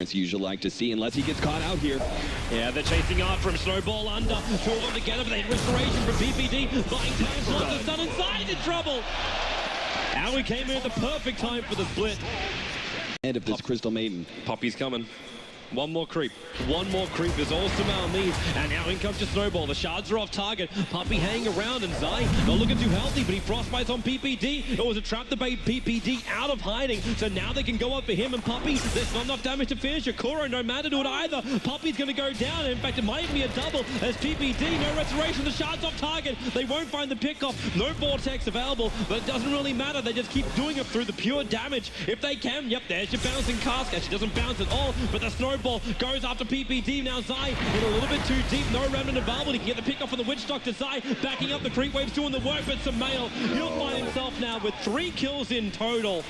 It's usually like to see unless he gets caught out here. Yeah, they're chasing after him. Snowball under. Two of them together, but they have restoration from PPD. Buying time slots the sun inside. He's in trouble. Owie came in at the perfect time for the split. End of this Crystal Maiden. Poppy's coming. One more creep. One more creep is all Samal needs. And now in comes to Snowball. The shards are off target. Poppy hanging around, and Zai not looking too healthy, but he frostbites on PPD. It was a trap to bait PPD out of hiding. So now they can go up for him and Poppy. There's not enough damage to finish it. Kuro no matter to it either. Poppy's going to go down. In fact, it might even be a double as PPD. No restoration. The shards off target. They won't find the pickoff. No vortex available, but it doesn't really matter. They just keep doing it through the pure damage. If they can, yep, there's your bouncing cask. She doesn't bounce at all, but the Snowball goes after PPD. Now Zai in a little bit too deep. No remnant available. He can get the pick off on the Witch Doctor. Zai backing up. The creep waves doing the work, but Samal, he'll find himself now with 3 kills in total.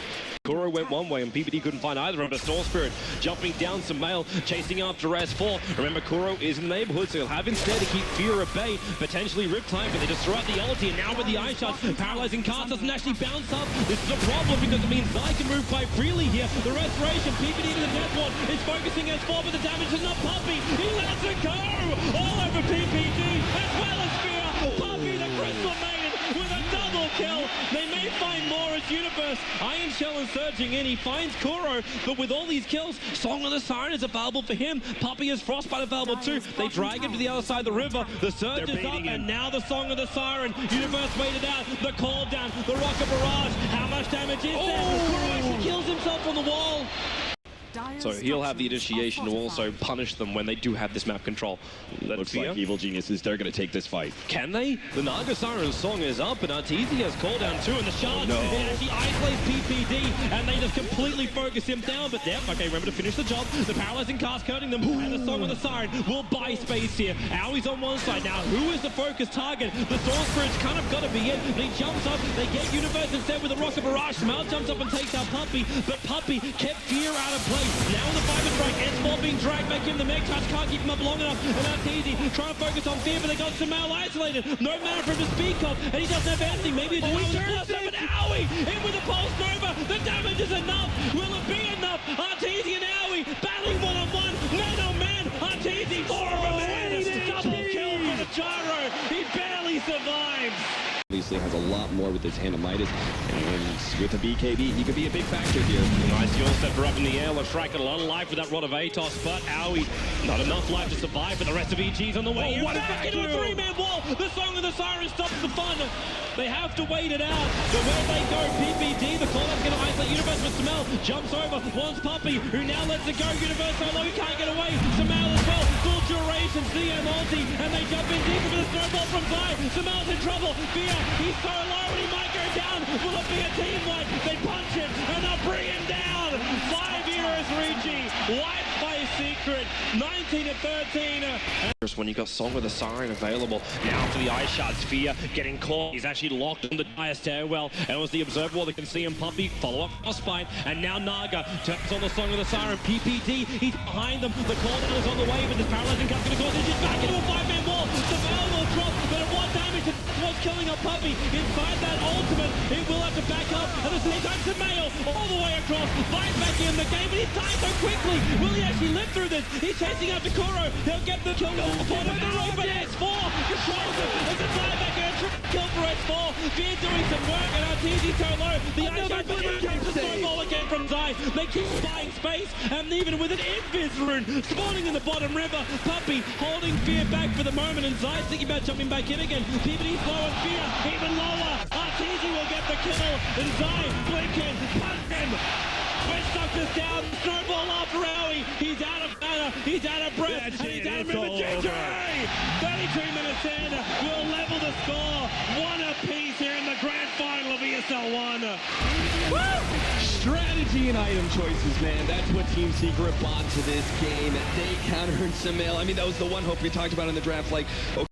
Kuro went one way and PPD couldn't find either of them. Storm Spirit jumping down Samal, chasing after S4. Remember, Kuro is in the neighborhood, so he'll have instead to keep Fear at bay, potentially Riptide, but they just throw out the ulti, and now with the ice shots, paralyzing cast doesn't actually bounce up. This is a problem because it means Zai can move quite freely here. The restoration, PPD to the death ward, is focusing S4, but the damage is not Poppy. He lets it go all over PPD as well as Fear. Poppy, the Crystal Maiden, with a double kill. They may find more as Universe. Iron Shell is surging in. He finds Kuro, but with all these kills, Song of the Siren is available for him. Poppy is Frostbite available too. They drag him to the other side of the river. The surge is up, and now the Song of the Siren. Universe waited out. The call down. The Rocket Barrage. How much damage is there? Kuro actually kills himself on the wall. So he'll have the initiation to also punish them when they do have this map control. Looks like Evil Geniuses, they're going to take this fight. Can they? The Naga Siren song is up, and Arteezy has called down too, and the shards, it actually isolates PPD, and they just completely focus him down. But yep, okay, remember to finish the job. The paralyzing cast hurting them, and the Song of the Siren will buy space here. Owie's on one side now. Who is the focus target? The Storm Spirit's kind of got to be it, but he jumps up. They get Universe instead with a Rocket Barrage. Smell jumps up and takes out Puppy, but Puppy kept Fear out of place. Now the Fiber Strike, S4 being dragged back in. The Meg Touch can't keep him up long enough, and that's easy. Trying to focus on Fear, but they got Samal isolated. No mana for him to speak of, and he doesn't have anything. Maybe a duel with plus up, and Owie in with a Pulse Nova. The damage is enough. Will it be enough? Arteezy and Owie battling one-on-one. Man on man. Arteezy, more of a man. Double kill for the Gyro. He barely survives. Obviously has a lot more with his Hanamitis, and with the BKB, he could be a big factor here. Nice Yule Stepper up in the air. Lashrak got a lot of life with that Rod of Atos, but Owie, not enough life to survive, but the rest of EG's on the way. What back into a 3-man wall. The Song of the Siren stops the fun. They have to wait it out. But where they go, PPD, the call-up's going to isolate Universe, but Samal jumps over, wants Poppy, who now lets it go. Universe so low, he can't get away. Samal as well, full duration, CM ulti, and they jump in deeper for the snowball from Zai. Samal's in trouble. Fear, he's so low and he might go down. Will it be a team wipe? They punch him and they'll bring him down. 5 heroes reaching. Wiped by Secret. 19-13. When you got Song of the Siren available. Now for the Ice Shards, Fear getting caught. He's actually locked on the dire stairwell. And it was the Observer Wall that can see him. Puppy follow up Frostbite. And now Naga turns on the Song of the Siren. PPD, he's behind them. The call down is on the way, but this paralyzing cut's going to cause it. He's back into a 5-man wall. The Veil will drop, but at what damage? What's killing a Puppy inside that ultimate. It will have to back up, and the same time Samal all the way across, fight back in the game, but he's dying so quickly. Will he actually live through this? He's chasing after Kuro. He'll get the kill for the road, but S4 controls it. It's a fly back and a triple kill for S4. Fear doing some work, and Arteezy so low. The ice shot, but here comes the snowball again from Zai. They keep buying space, and even with an Invis rune spawning in the bottom river, Puppy holding Fear back for the moment, and Zai's thinking about jumping back in again. PPD's low and Fear even lower. Arteezy will get the kill, and Zai blinking, punch him. Witch Doctor's down, snowball after Owie. He's out of mana, he's out of breath, and he's out of movement. 32 minutes in, we'll level the score. 1 apiece here in the grand final of ESL One. Woo! Strategy and item choices, man. That's what Team Secret brought to this game. They countered Samal. I mean, that was the one hope we talked about in the draft. Like, okay.